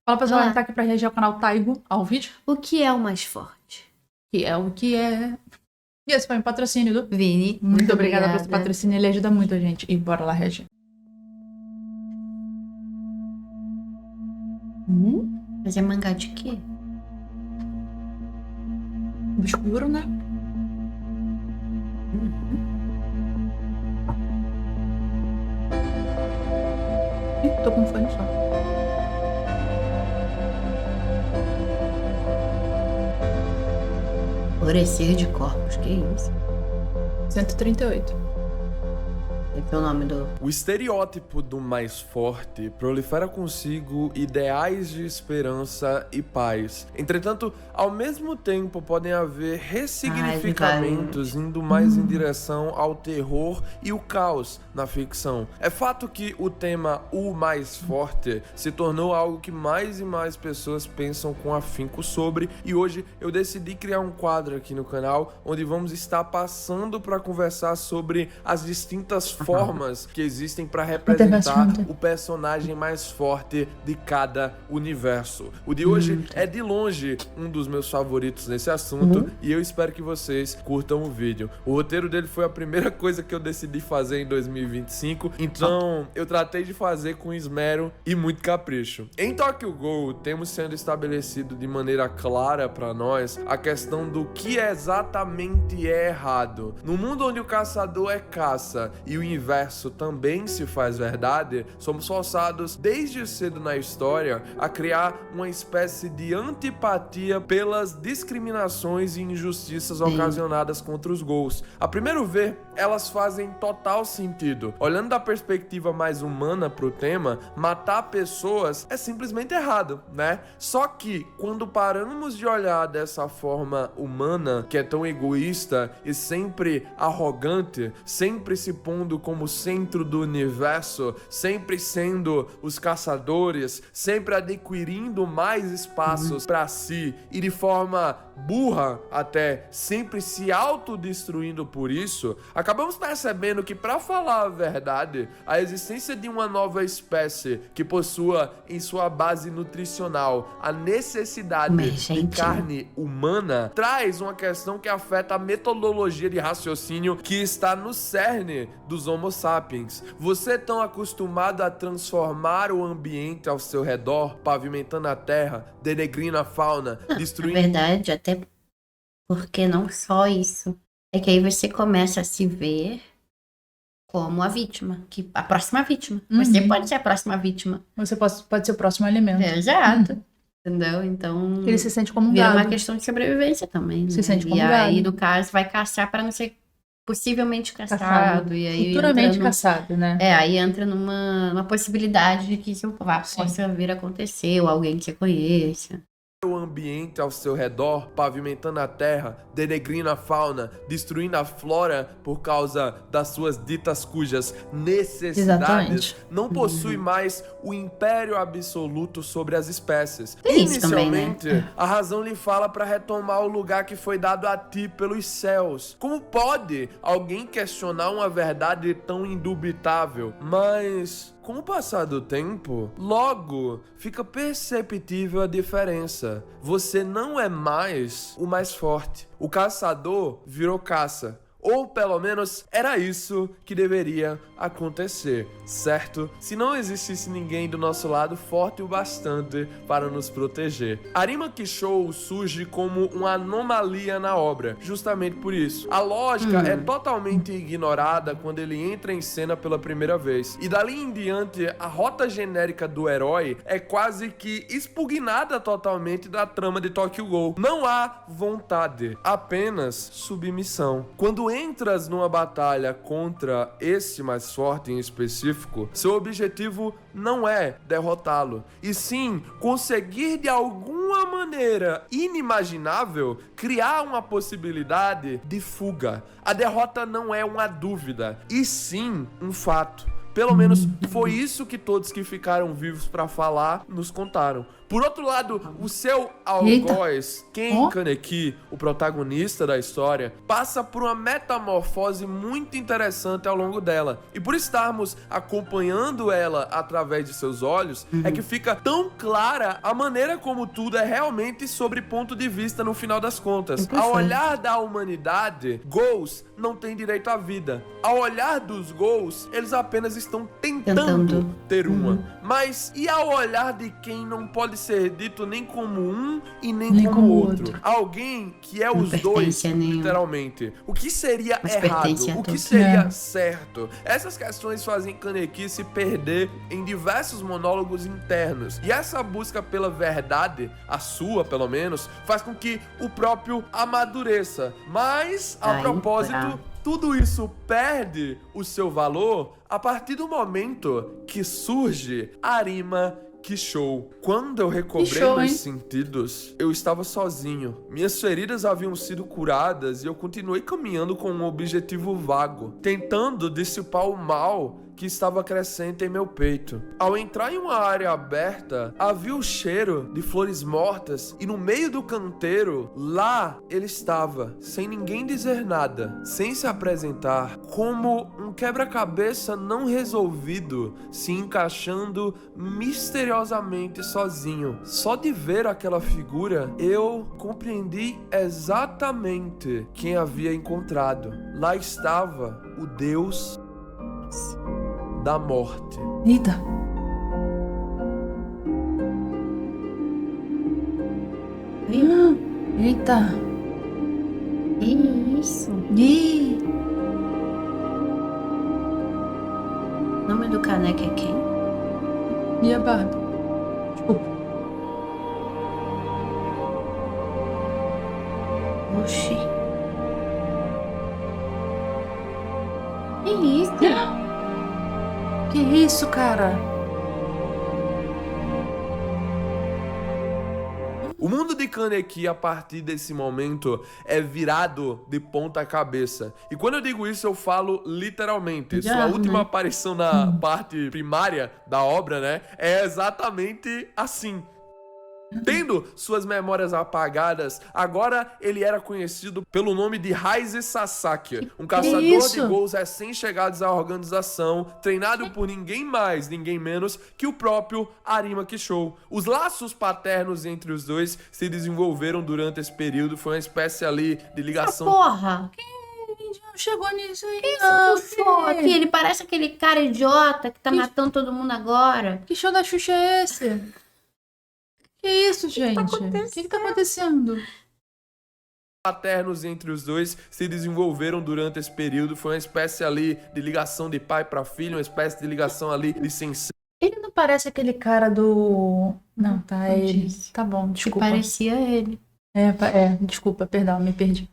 Fala pessoal, a Olá. gente tá aqui pra reagir ao canal Taigo, ao vídeo, O que é o mais forte? que é o que é. E esse foi um patrocínio do. Vini, Muito obrigada por esse patrocínio, ele ajuda muito a gente. E bora lá reagir. Mas é mangá de quê? Escuro, né? Ih, tô com fone só. Florescer de corpos, que isso? 138. Esse é o nome do... O estereótipo do mais forte prolifera consigo ideais de esperança e paz. Entretanto, ao mesmo tempo podem haver ressignificamentos indo mais em direção ao terror e o caos na ficção. É fato que o tema O Mais Forte se tornou algo que mais e mais pessoas pensam com afinco sobre, e hoje eu decidi criar um quadro aqui no canal onde vamos estar passando para conversar sobre as distintas formas que existem para representar o personagem mais forte de cada universo. O de hoje é de longe um dos meus favoritos nesse assunto e eu espero que vocês curtam o vídeo. O roteiro dele foi a primeira coisa que eu decidi fazer em 2025, então eu tratei de fazer com esmero e muito capricho. Em Tokyo Ghoul, temos sendo estabelecido de maneira clara para nós a questão do que exatamente é errado. No mundo onde o caçador é caça e o inverso também se faz verdade, somos forçados desde cedo na história a criar uma espécie de antipatia pelas discriminações e injustiças ocasionadas contra os ghouls. A primeiro ver, elas fazem total sentido. Olhando da perspectiva mais humana pro tema, matar pessoas é simplesmente errado, né? Só que quando paramos de olhar dessa forma humana, que é tão egoísta e sempre arrogante, sempre se pondo como centro do universo, sempre sendo os caçadores, sempre adquirindo mais espaços para si e de forma burra até, sempre se autodestruindo por isso, acabamos percebendo que, para falar a verdade, a existência de uma nova espécie que possua em sua base nutricional a necessidade de carne humana traz uma questão que afeta a metodologia de raciocínio que está no cerne dos Homo sapiens. Você é tão acostumado a transformar o ambiente ao seu redor, pavimentando a terra, denegrindo a fauna, destruindo... Na verdade, até porque não só isso. É que aí você começa a se ver como a vítima, a próxima vítima. Você pode ser a próxima vítima. Você pode ser o próximo alimento. Exato. Entendeu? Então... Ele se sente como um vira gado. uma questão de sobrevivência também. Se né? sente como e gado. aí, no caso, vai caçar para não ser possivelmente caçado. E aí futuramente caçado, né? Aí entra numa possibilidade de que isso possa vir a acontecer, ou alguém que você conheça. O ambiente ao seu redor, pavimentando a terra, denegrindo a fauna, destruindo a flora por causa das suas ditas cujas necessidades, não possui mais o império absoluto sobre as espécies. Inicialmente, também, né? a razão lhe fala para retomar o lugar que foi dado a ti pelos céus. Como pode alguém questionar uma verdade tão indubitável? Mas... com o passar do tempo, logo fica perceptível a diferença. Você não é mais o mais forte. O caçador virou caça. Ou pelo menos era isso que deveria acontecer, certo? Se não existisse ninguém do nosso lado forte o bastante para nos proteger. Arima Kishou surge como uma anomalia na obra, justamente por isso. A lógica é totalmente ignorada quando ele entra em cena pela primeira vez. E dali em diante, a rota genérica do herói é quase que expugnada totalmente da trama de Tokyo Ghoul. Não há vontade, apenas submissão. Quando entras numa batalha contra esse mais forte em específico, seu objetivo não é derrotá-lo, e sim conseguir de alguma maneira inimaginável criar uma possibilidade de fuga. A derrota não é uma dúvida, e sim um fato. Pelo menos foi isso que todos que ficaram vivos pra falar nos contaram. Por outro lado, o seu algoz, Ken Kaneki, o protagonista da história, passa por uma metamorfose muito interessante ao longo dela. E por estarmos acompanhando ela através de seus olhos, é que fica tão clara a maneira como tudo é realmente sobre ponto de vista no final das contas. Ao olhar da humanidade, Ghouls não tem direito à vida. Ao olhar dos Ghouls, eles apenas estão tentando ter uma. Mas e ao olhar de quem não pode ser dito nem como um e nem como outro? Alguém que é os dois, literalmente. O que seria errado? O que seria certo? Essas questões fazem Kaneki se perder em diversos monólogos internos. E essa busca pela verdade, a sua pelo menos, faz com que o próprio amadureça. Mas, a propósito, tudo isso perde o seu valor a partir do momento que surge Arima Kishou. Quando eu recobrei meus sentidos, eu estava sozinho. Minhas feridas haviam sido curadas e eu continuei caminhando com um objetivo vago, tentando dissipar o mal que estava crescente em meu peito. Ao entrar em uma área aberta, havia o cheiro de flores mortas e no meio do canteiro, lá ele estava, sem ninguém dizer nada, sem se apresentar, como um quebra-cabeça não resolvido, se encaixando misteriosamente sozinho. Só de ver aquela figura, eu compreendi exatamente quem havia encontrado. Lá estava o Deus da morte. Eita. Eita. Que isso? Ih. O nome do caneco é quem? E a Barbie? Desculpa. Oxi. Que isso? Que isso, cara? O mundo de Kaneki, a partir desse momento, é virado de ponta cabeça. E quando eu digo isso, eu falo literalmente. Sua última aparição na parte primária da obra, né? É exatamente assim. Tendo suas memórias apagadas, agora ele era conhecido pelo nome de Raize Sasaki, um caçador de Ghouls recém-chegados à organização, treinado por ninguém mais, ninguém menos que o próprio Arima Kishou. Os laços paternos entre os dois se desenvolveram durante esse período, foi uma espécie ali de ligação. Porra! Não chegou nisso aí. Que ele parece aquele cara idiota que tá matando todo mundo agora. Que show da Xuxa é esse? Que isso, gente? O que tá acontecendo? Paternos entre os dois se desenvolveram durante esse período. Foi uma espécie ali de ligação de pai para filho, uma espécie de ligação ali de sensei. Ele não parece aquele cara do... Não, tá, é ele. Tá bom, desculpa. Que parecia ele. Desculpa, perdão, me perdi.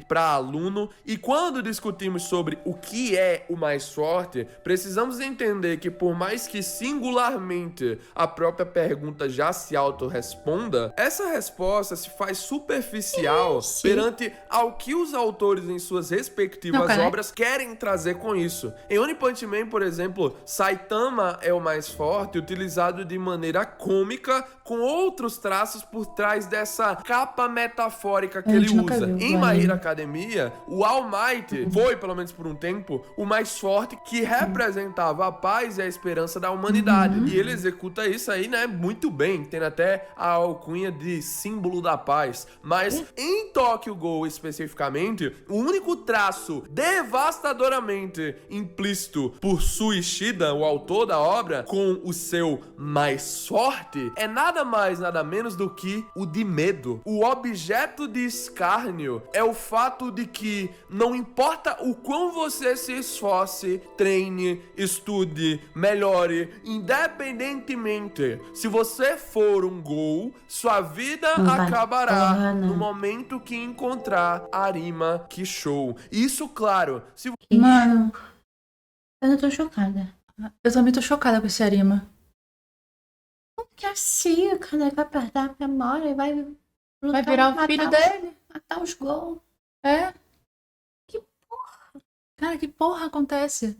Para aluno, e quando discutimos sobre o que é o mais forte, precisamos entender que por mais que singularmente a própria pergunta já se autorresponda, essa resposta se faz superficial perante ao que os autores em suas respectivas obras querem trazer com isso. Em One Punch Man, por exemplo, Saitama é o mais forte, utilizado de maneira cômica, com outros traços por trás dessa capa metafórica que ele usa. Em My Hero Academia, o All Might foi, pelo menos por um tempo, o mais forte, que representava a paz e a esperança da humanidade. E ele executa isso aí, né, muito bem, tendo até a alcunha de símbolo da paz. Mas em Tokyo Ghoul especificamente, o único traço devastadoramente implícito por Suishida, o autor da obra, com o seu mais forte, é nada mais, nada menos do que o de medo. O objeto de escárnio é o fato de que não importa o quão você se esforce, treine, estude, melhore, independentemente, se você for um Ghoul, sua vida acabará no momento que encontrar Arima Kishou. Isso, claro, se... Mano, eu não tô chocada. Eu também tô chocada com esse Arima. Que assim, o cara vai perder a memória e vai lutar, vai virar o filho dele. Matar os Ghouls. É? Que porra. Cara, que porra acontece?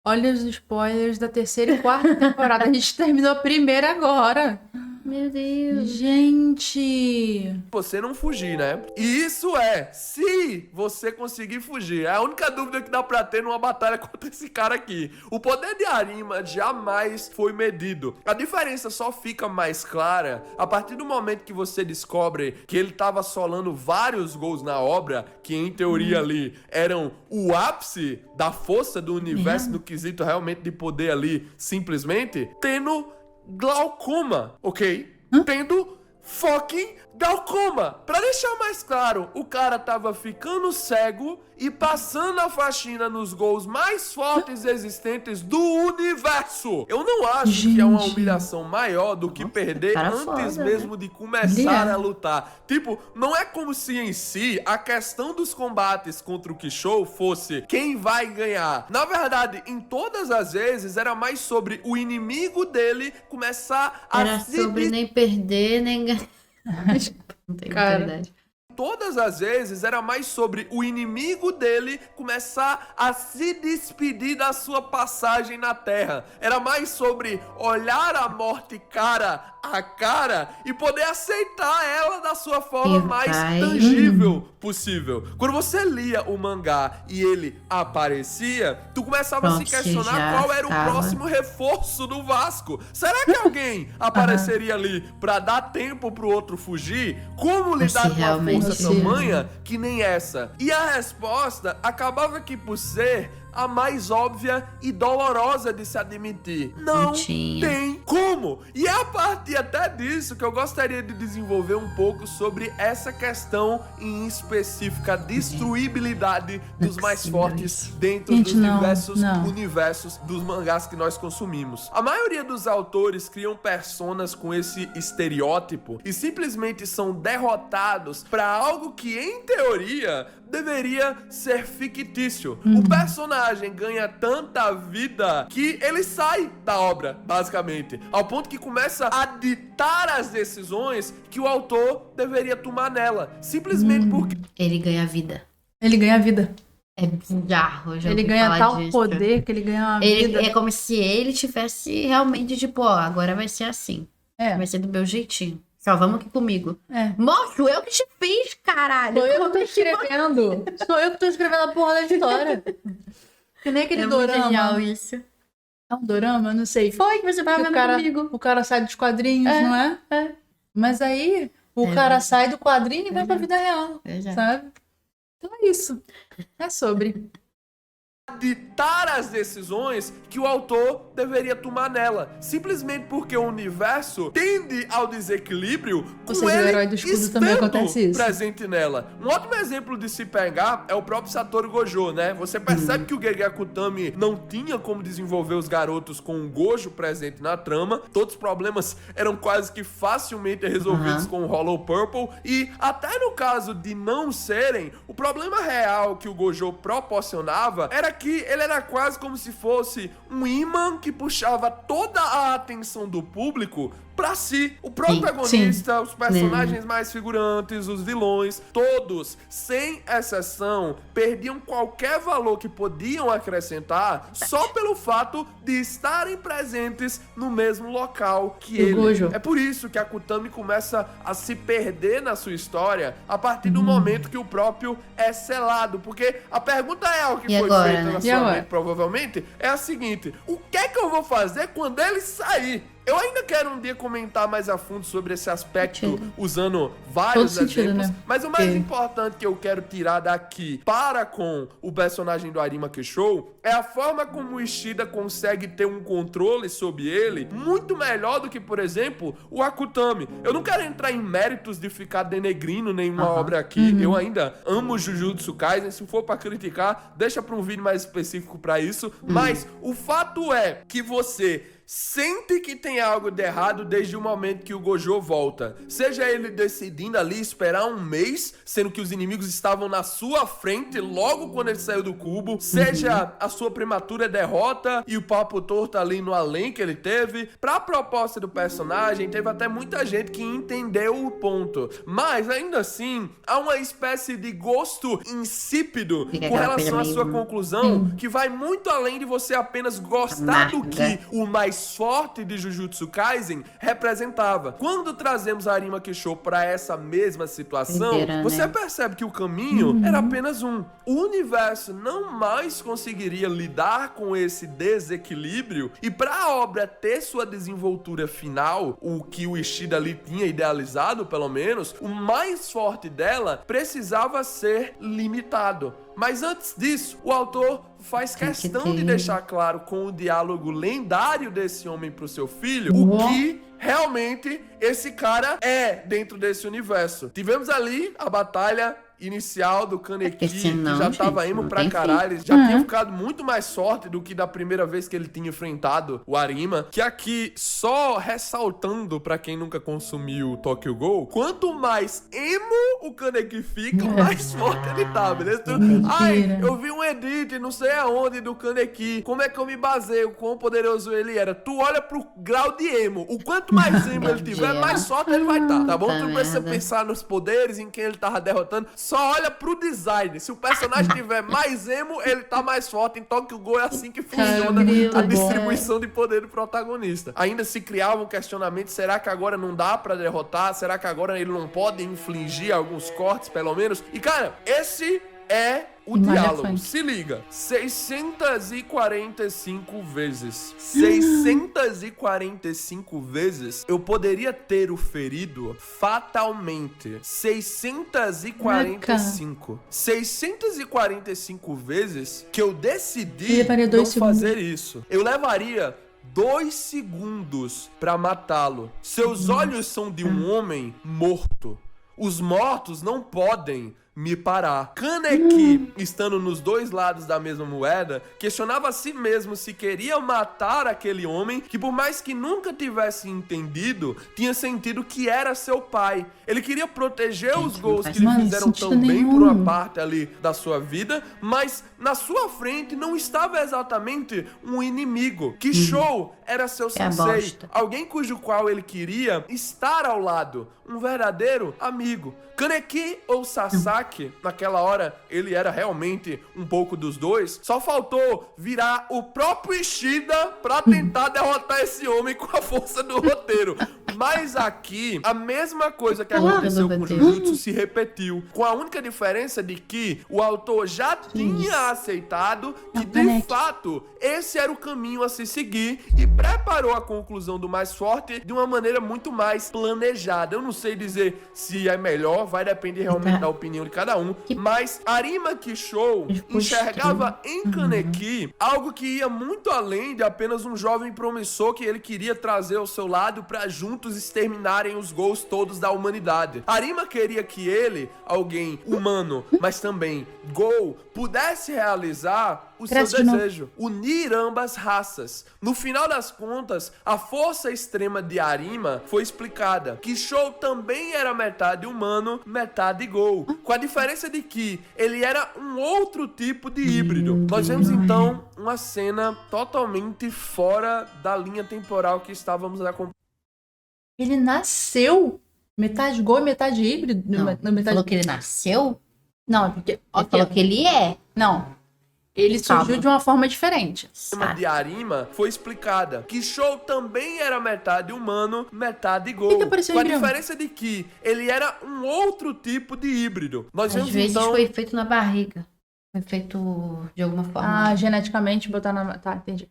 Olha os spoilers da terceira e quarta temporada. A gente terminou a primeira agora. Meu Deus. Gente! Você não fugir, né? E isso se você conseguir fugir. É a única dúvida que dá pra ter numa batalha contra esse cara aqui. O poder de Arima jamais foi medido. A diferença só fica mais clara a partir do momento que você descobre que ele tava assolando vários gols na obra, que em teoria ali eram o ápice da força do universo no quesito realmente de poder ali, simplesmente, tendo glaucoma, ok? Tendo fucking glaucoma. Pra deixar mais claro, o cara tava ficando cego e passando a faxina nos gols mais fortes existentes do universo. Eu não acho que é uma humilhação maior do que perder cara antes foda, mesmo de começar a lutar. Tipo, não é como se em si a questão dos combates contra o Kishou fosse quem vai ganhar. Na verdade, em todas as vezes era mais sobre o inimigo dele começar a Era sobre nem perder, nem ganhar. Não tem utilidade. Todas as vezes era mais sobre o inimigo dele começar a se despedir da sua passagem na Terra. Era mais sobre olhar a morte cara a cara e poder aceitar ela da sua forma mais tangível possível. Quando você lia o mangá e ele aparecia, tu começava a se questionar qual era o próximo reforço do Vasco. Será que alguém apareceria ali pra dar tempo pro outro fugir? Como lidar com a força tamanha que nem essa? E a resposta acabava que por ser a mais óbvia e dolorosa de se admitir. Não tem como. E é a partir até disso que eu gostaria de desenvolver um pouco sobre essa questão em específica, a destruibilidade dos mais fortes dentro dos diversos universos dos mangás que nós consumimos. A maioria dos autores criam personas com esse estereótipo e simplesmente são derrotados para algo que, em teoria, deveria ser fictício. O personagem ganha tanta vida que ele sai da obra, basicamente, ao ponto que começa a ditar as decisões que o autor deveria tomar nela, simplesmente porque ele ganha vida. Ele ganha vida. É bizarro, já ele ganha tal poder que ele ganha uma vida. É como se ele tivesse realmente, tipo, ó, agora vai ser assim. Vai ser do meu jeitinho. Só vamos aqui comigo. Moço, eu que te fiz, caralho. Sou eu que tô escrevendo. Sou eu que tô escrevendo a porra da história. Que nem aquele dorama. Genial isso. É um dorama? Eu não sei. Foi que você vai mesmo comigo. O cara sai dos quadrinhos, não é? Mas aí, o cara sai do quadrinho e vai pra vida real. Sabe? Então é isso. É sobre ditar as decisões que o autor deveria tomar nela, simplesmente porque o universo tende ao desequilíbrio com ele o herói do escudo também acontece isso. Presente nela. Um ótimo exemplo de se pegar é o próprio Satoru Gojo, né? Você percebe que o Gege Akutami não tinha como desenvolver os garotos com um Gojo presente na trama, todos os problemas eram quase que facilmente resolvidos com o Hollow Purple, e até no caso de não serem, o problema real que o Gojo proporcionava era que ele era quase como se fosse um imã que puxava toda a atenção do público pra si. O protagonista, os personagens mais figurantes, os vilões, todos, sem exceção, perdiam qualquer valor que podiam acrescentar só pelo fato de estarem presentes no mesmo local que ele. Gojo. É por isso que a Akutami começa a se perder na sua história a partir do momento que o próprio é selado. Porque a pergunta real que foi feita na sua mente, provavelmente, é a seguinte: o que é que eu vou fazer quando ele sair? Eu ainda quero um dia comentar mais a fundo sobre esse aspecto, usando vários exemplos, né? Mas o mais importante que eu quero tirar daqui para com o personagem do Arima Kishou é a forma como o Ishida consegue ter um controle sobre ele muito melhor do que, por exemplo, o Akutami. Eu não quero entrar em méritos de ficar denegrindo nenhuma obra aqui. Eu ainda amo Jujutsu Kaisen. Se for para criticar, deixa para um vídeo mais específico para isso. Mas o fato é que você sente que tem algo de errado desde o momento que o Gojo volta. Seja ele decidindo ali esperar um mês, sendo que os inimigos estavam na sua frente logo quando ele saiu do cubo, seja a sua prematura derrota e o papo torto ali no além que ele teve. Pra proposta do personagem, teve até muita gente que entendeu o ponto, mas ainda assim, há uma espécie de gosto insípido com relação à sua conclusão, que vai muito além de você apenas gostar do que o mais forte de Jujutsu Kaisen representava. Quando trazemos a Arima Kishou para essa mesma situação, você percebe que o caminho era apenas um. O universo não mais conseguiria lidar com esse desequilíbrio, e para a obra ter sua desenvoltura final, o que o Ishida ali tinha idealizado, pelo menos, o mais forte dela precisava ser limitado. Mas antes disso, o autor faz questão de deixar claro com o diálogo lendário desse homem pro seu filho o que realmente esse cara é dentro desse universo. Tivemos ali a batalha inicial do Kaneki, que já tava emo pra caralho. Ele já tinha ficado muito mais forte do que da primeira vez que ele tinha enfrentado o Arima. Que aqui, só ressaltando pra quem nunca consumiu Tokyo Ghoul, quanto mais emo o Kaneki fica, mais forte ele tá, beleza? Ai, eu vi um edit não sei aonde do Kaneki, como é que eu me baseio, quão poderoso ele era? Tu olha pro grau de emo, o quanto mais emo ele tiver, mais forte ele vai estar, tá bom? Tu não precisa pensar nos poderes, em quem ele tava derrotando, só olha pro design. Se o personagem tiver mais emo, ele tá mais forte. Em Tokyo Ghoul é assim que funciona a distribuição de poder do protagonista. Ainda se criava um questionamento, será que agora não dá pra derrotar? Será que agora ele não pode infligir alguns cortes, pelo menos? E cara, esse é o diálogo. Se liga, 645 vezes. 645 vezes eu poderia ter o ferido fatalmente. 645. 645 vezes que eu decidi não fazer isso. Eu levaria 2 segundos pra matá-lo. Seus olhos são de um homem morto. Os mortos não podem me parar. Kaneki, estando nos dois lados da mesma moeda, questionava a si mesmo se queria matar aquele homem que, por mais que nunca tivesse entendido, tinha sentido que era seu pai. Ele queria proteger os gols que lhe fizeram tão bem por uma parte ali da sua vida, mas na sua frente não estava exatamente um inimigo. Kishou era seu sensei, alguém cujo qual ele queria estar ao lado, um verdadeiro amigo. Kaneki ou Sasaki, naquela hora, ele era realmente um pouco dos dois. Só faltou virar o próprio Ishida pra tentar derrotar esse homem com a força do roteiro. Mas aqui, a mesma coisa que aconteceu com o Jujutsu se repetiu, com a única diferença de que o autor já tinha aceitado que, de fato, esse era o caminho a se seguir e preparou a conclusão do mais forte de uma maneira muito mais planejada. Eu não sei dizer se é melhor, vai depender realmente da opinião de cada um, mas Arima Kishou enxergava em Kaneki algo que ia muito além de apenas um jovem promissor que ele queria trazer ao seu lado pra juntos exterminarem os gols todos da humanidade. Arima queria que ele, alguém humano, mas também Gol, pudesse realizar o seu desejo, unir ambas raças. No final das contas, a força extrema de Arima foi explicada. Kishou também era metade humano, metade Gol, com a diferença de que ele era um outro tipo de híbrido. Nós vemos então uma cena totalmente fora da linha temporal que estávamos acompanhando. Ele nasceu metade Gol e metade híbrido? Não, metade... falou que ele nasceu? Não, é porque... Ele falou que ele é. Não. Ele surgiu de uma forma diferente. A de Arima foi explicada. Kishou também era metade humano, metade Gol. Com a diferença de que ele era um outro tipo de híbrido. Nós Às vezes então... foi feito na barriga. Foi feito de alguma forma. Ah, geneticamente botar na... Tá, entendi.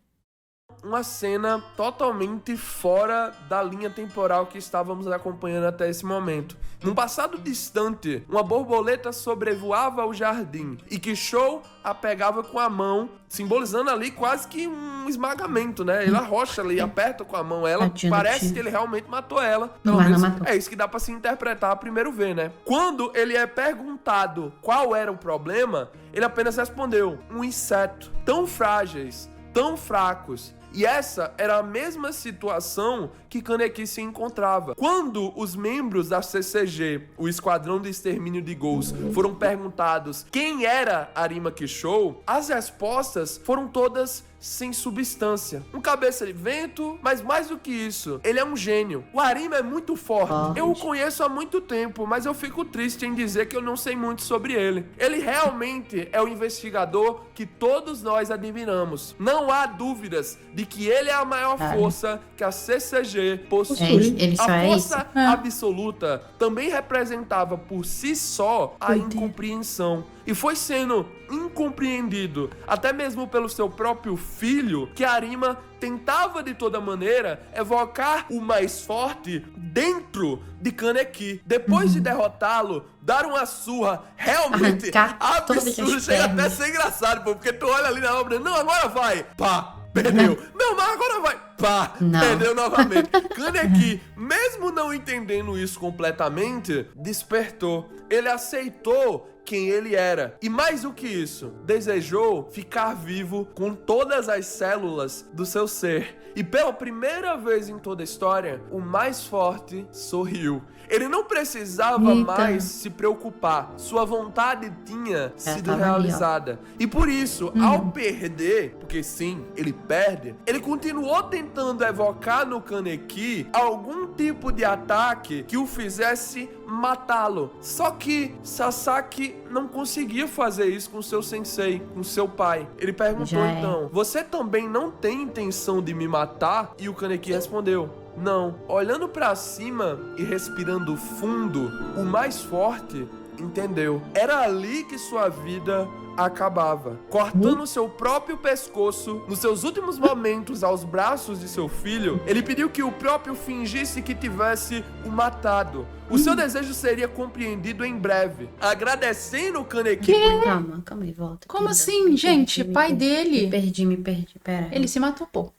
Uma cena totalmente fora da linha temporal que estávamos acompanhando até esse momento. Num passado distante, uma borboleta sobrevoava o jardim e Kishou a pegava com a mão, simbolizando ali quase que um esmagamento, né? Ele arrocha ali, aperta com a mão ela, parece que ele realmente matou ela. Pelo menos é isso que dá pra se interpretar a primeiro ver, né? Quando ele é perguntado qual era o problema, ele apenas respondeu: um inseto. Tão frágeis, tão fracos E essa era a mesma situação que Kaneki se encontrava. Quando os membros da CCG, o Esquadrão de Extermínio de Ghouls, foram perguntados quem era Arima Kishou, as respostas foram todas sem substância. Um cabeça de vento, mas mais do que isso, ele é um gênio. O Arima é muito forte. Eu o conheço há muito tempo, mas eu fico triste em dizer que eu não sei muito sobre ele. Ele realmente é o investigador que todos nós admiramos. Não há dúvidas de que ele é a maior força que a CCG possui. A força absoluta também representava por si só a incompreensão. E foi sendo incompreendido, até mesmo pelo seu próprio filho, que Arima tentava de toda maneira evocar o mais forte dentro de Kaneki. Depois de derrotá-lo, dar uma surra realmente absurda, chega até a ser engraçado, porque tu olha ali na obra, não, agora vai, pá, perdeu. Não, mas agora vai, pá, perdeu novamente. Kaneki, mesmo não entendendo isso completamente, despertou. Ele aceitou quem ele era. E mais do que isso, desejou ficar vivo com todas as células do seu ser. E pela primeira vez em toda a história, o mais forte sorriu. Ele não precisava mais se preocupar. Sua vontade tinha sido realizada. E por isso, ao perder, porque sim, ele perde, ele continuou tentando evocar no Kaneki algum tipo de ataque que o fizesse matá-lo. Só que Sasaki não conseguia fazer isso com seu sensei, com seu pai. Ele perguntou então, você também não tem intenção de me matar? E o Kaneki respondeu, não. Olhando pra cima e respirando fundo, o mais forte entendeu. Era ali que sua vida acabava, cortando seu próprio pescoço. Nos seus últimos momentos aos braços de seu filho, ele pediu que o próprio fingisse que tivesse o matado. O seu desejo seria compreendido em breve. Agradecendo o Kaneki por... Calma aí, volta. Como assim, gente? Pai dele... Me perdi, pera. Ele se matou, pô.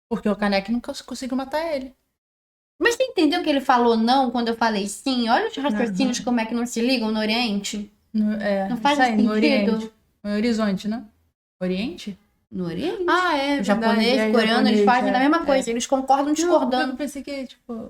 Porque o Kaneki nunca conseguiu matar ele. Mas você entendeu que ele falou não quando eu falei sim? Olha os raciocínios como é que não se ligam no Oriente. Não faz sentido. No Oriente. No Horizonte, né? Oriente? No Oriente. Ah, é. O japonês, o coreano, eles fazem a mesma coisa. Eles concordam discordando. Eu pensei que, tipo...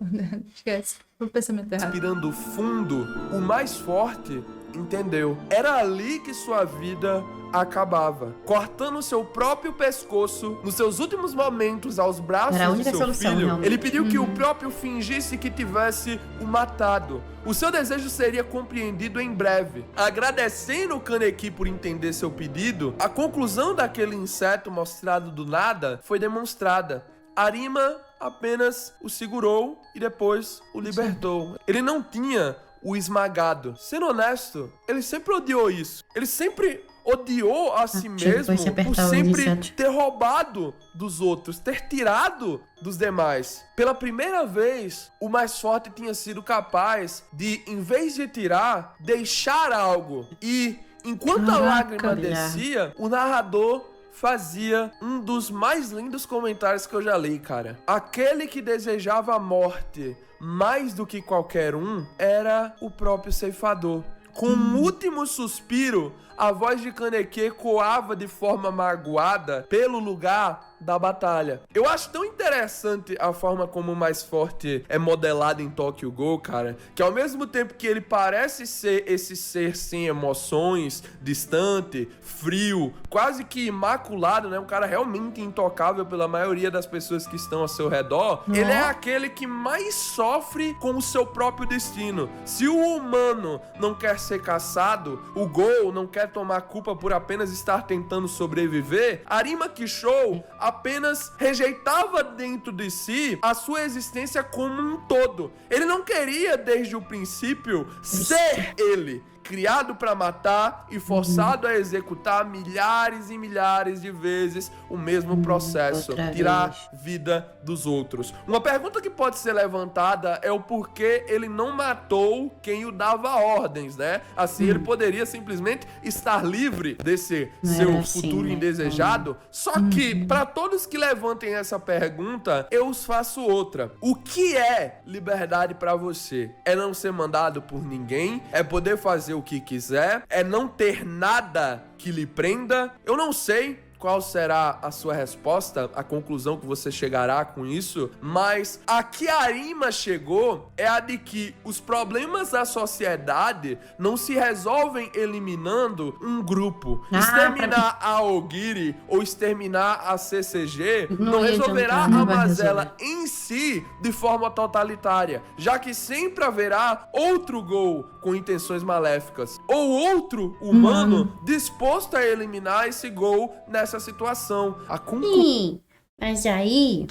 Esquece. Foi o pensamento errado. Respirando fundo, o mais forte entendeu. Era ali que sua vida acabava, cortando seu próprio pescoço. Nos seus últimos momentos aos braços de seu filho, realmente. Ele pediu que o próprio fingisse que tivesse o matado. O seu desejo seria compreendido em breve. Agradecendo o Kaneki por entender seu pedido, a conclusão daquele inseto mostrado do nada foi demonstrada. Arima apenas o segurou e depois o libertou. Ele não tinha o esmagado. Sendo honesto, ele sempre odiou isso. Ele sempre odiou a si mesmo por sempre ter roubado dos outros, ter tirado dos demais. Pela primeira vez, o mais forte tinha sido capaz de, em vez de tirar, deixar algo. E enquanto a lágrima descia, o narrador fazia um dos mais lindos comentários que eu já li, cara. Aquele que desejava a morte mais do que qualquer um era o próprio ceifador. Com um último suspiro, a voz de Kaneki ecoava de forma magoada pelo lugar da batalha. Eu acho tão interessante a forma como o mais forte é modelado em Tokyo Ghoul, cara, que ao mesmo tempo que ele parece ser esse ser sem emoções, distante, frio, quase que imaculado, né? Um cara realmente intocável pela maioria das pessoas que estão ao seu redor. Ele é aquele que mais sofre com o seu próprio destino. Se o humano não quer ser caçado, o Ghoul não quer tomar culpa por apenas estar tentando sobreviver, Arima Kishou apenas rejeitava dentro de si a sua existência como um todo. Ele não queria desde o princípio ser ele, criado para matar e forçado a executar milhares e milhares de vezes o mesmo processo, tirar vida dos outros. Uma pergunta que pode ser levantada é o porquê ele não matou quem o dava ordens, né? Assim ele poderia simplesmente estar livre desse seu futuro indesejado. Só que, para todos que levantem essa pergunta, eu os faço outra. O que é liberdade para você? É não ser mandado por ninguém? É poder fazer o que quiser? É não ter nada que lhe prenda? Eu não sei qual será a sua resposta, a conclusão que você chegará com isso, mas a que Arima chegou é a de que os problemas da sociedade não se resolvem eliminando um grupo. Exterminar a Ogiri ou exterminar a CCG não resolverá a mazela em si de forma totalitária, já que sempre haverá outro Gol com intenções maléficas ou outro humano disposto a eliminar esse Gol nessa situação. Sim, mas aí...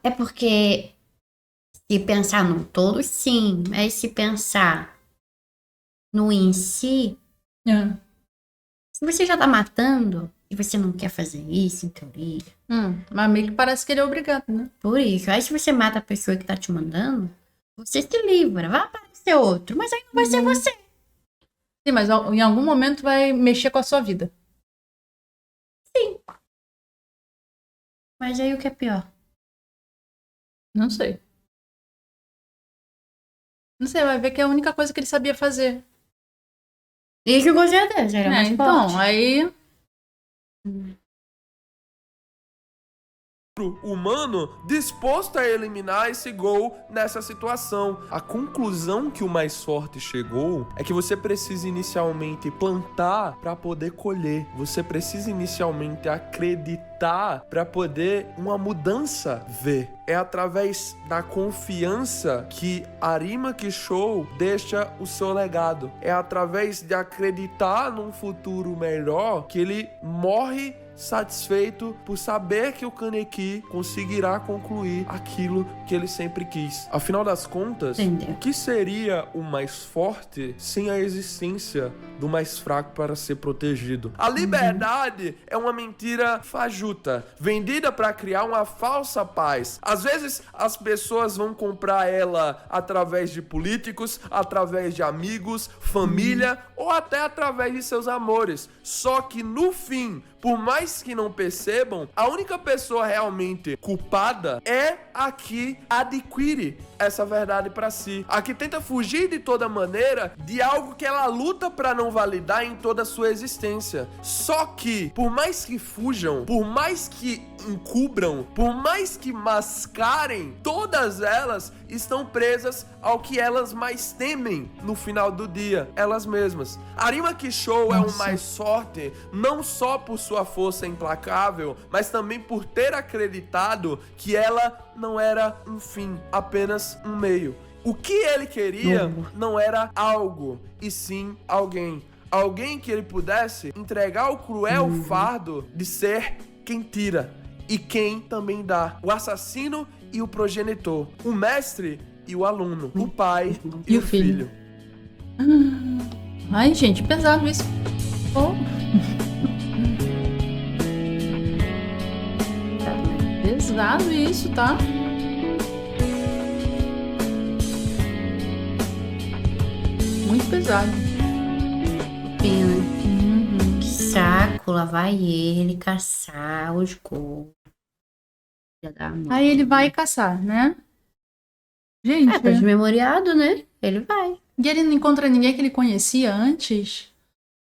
É porque se pensar no todo, sim. Mas se pensar no em si... Se você já tá matando e você não quer fazer isso, em teoria... Mas meio que parece que ele é obrigado, né? Por isso. Aí se você mata a pessoa que tá te mandando, você se livra. Vai aparecer outro. Mas aí não vai ser você. Sim, mas em algum momento vai mexer com a sua vida. Sim. Mas aí o que é pior? Não sei. Não sei, vai ver que é a única coisa que ele sabia fazer. E que gostei dessa, era mais então, forte. aí... humano disposto a eliminar esse Gol nessa situação. A conclusão que o mais forte chegou é que você precisa inicialmente plantar para poder colher. Você precisa inicialmente acreditar para poder uma mudança ver. É através da confiança que Arima Kishou deixa o seu legado. É através de acreditar num futuro melhor que ele morre satisfeito por saber que o Kaneki conseguirá concluir aquilo que ele sempre quis. Afinal das contas, o que seria o mais forte sem a existência do mais fraco para ser protegido? A liberdade é uma mentira fajuta, vendida para criar uma falsa paz. Às vezes, as pessoas vão comprar ela através de políticos, através de amigos, família ou até através de seus amores. Só que no fim, por mais que não percebam, a única pessoa realmente culpada é a que adquire essa verdade para si. A que tenta fugir de toda maneira de algo que ela luta para não validar em toda a sua existência. Só que, por mais que fujam, por mais que encubram, por mais que mascarem, todas elas estão presas ao que elas mais temem no final do dia, elas mesmas. Arima Kishou é o mais forte, não só por sua força implacável, mas também por ter acreditado que ela não era um fim, apenas um meio. O que ele queria não era algo, e sim alguém. Alguém que ele pudesse entregar o cruel fardo de ser quem tira e quem também dá. O assassino e o progenitor. O mestre e o aluno. O pai e o filho. Ai, gente, pesado isso. Pesado isso, tá? Muito pesado. Que saco, lá vai ele caçar os Gol. Aí ele vai caçar, né? Gente. Tá desmemoriado, né? Ele vai. E ele não encontra ninguém que ele conhecia antes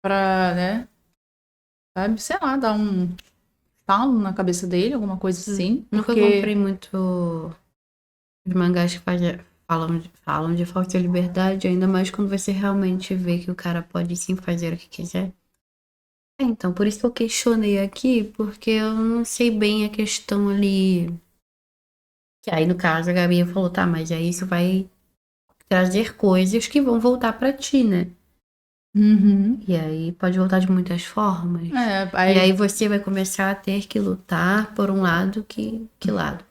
pra, né? Sabe, sei lá, dar um talo na cabeça dele, alguma coisa assim. Nunca comprei muito os mangás que falam de falta de liberdade, ainda mais quando você realmente vê que o cara pode sim fazer o que quiser. Então, por isso que eu questionei aqui, porque eu não sei bem a questão ali. Que aí, no caso, a Gabi falou, tá, mas aí isso vai trazer coisas que vão voltar pra ti, né? E aí pode voltar de muitas formas. E aí você vai começar a ter que lutar por um lado que lado?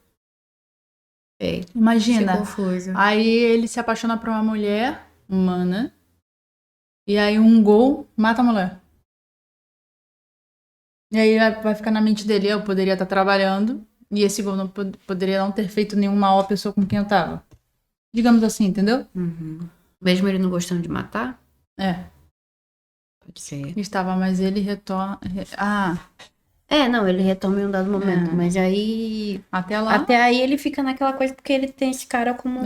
Imagina. Confuso. Aí ele se apaixona por uma mulher humana. E aí um Gol mata a mulher. E aí vai ficar na mente dele, eu poderia estar trabalhando. E esse Gol não poderia não ter feito nenhum mal à pessoa com quem eu tava. Digamos assim, entendeu? Mesmo ele não gostando de matar? Pode ser. Estava, mas ele retorna... Não, ele retoma em um dado momento. Mas aí... Até lá... Até aí ele fica naquela coisa porque ele tem esse cara como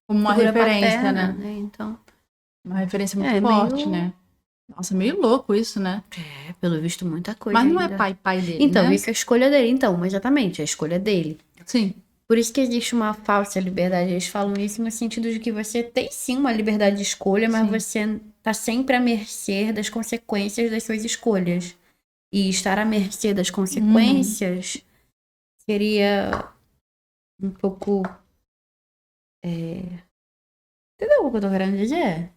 uma referência, paterna, né? Então... Uma referência muito forte, né? Nossa, meio louco isso, né? Pelo visto, muita coisa. Mas não ainda. é pai dele, Então, né? isso é a escolha dele. Então, exatamente, é a escolha dele. Sim. Por isso que existe uma falsa liberdade. Eles falam isso no sentido de que você tem sim uma liberdade de escolha, mas você tá sempre à mercê das consequências das suas escolhas. E estar à mercê das consequências seria um pouco... Entendeu o que eu tô querendo dizer?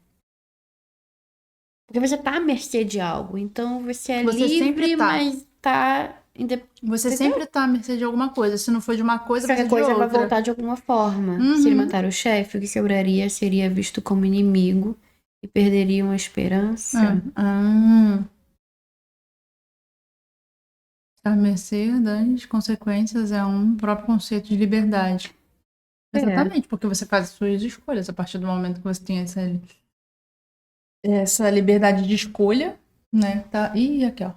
Porque você tá à mercê de algo. Então você é Você sempre livre, tá. mas tá... Você sempre tá à mercê de alguma coisa. Se não for de uma coisa, vai ser Qualquer de coisa outra. vai voltar de alguma forma. Se ele matar o chefe, o que sobraria seria visto como inimigo e perderiam a esperança. À mercê das consequências é um próprio conceito de liberdade. Exatamente, porque você faz as suas escolhas a partir do momento que você tem essa liberdade de escolha, né? Tá. E aqui, ó.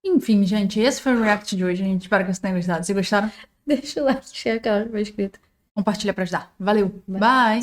Enfim, gente, esse foi o react de hoje, gente. Espero que vocês tenham gostado. Se gostaram, Deixa o like, share, aquela escrita. compartilha pra ajudar. Valeu. Bye.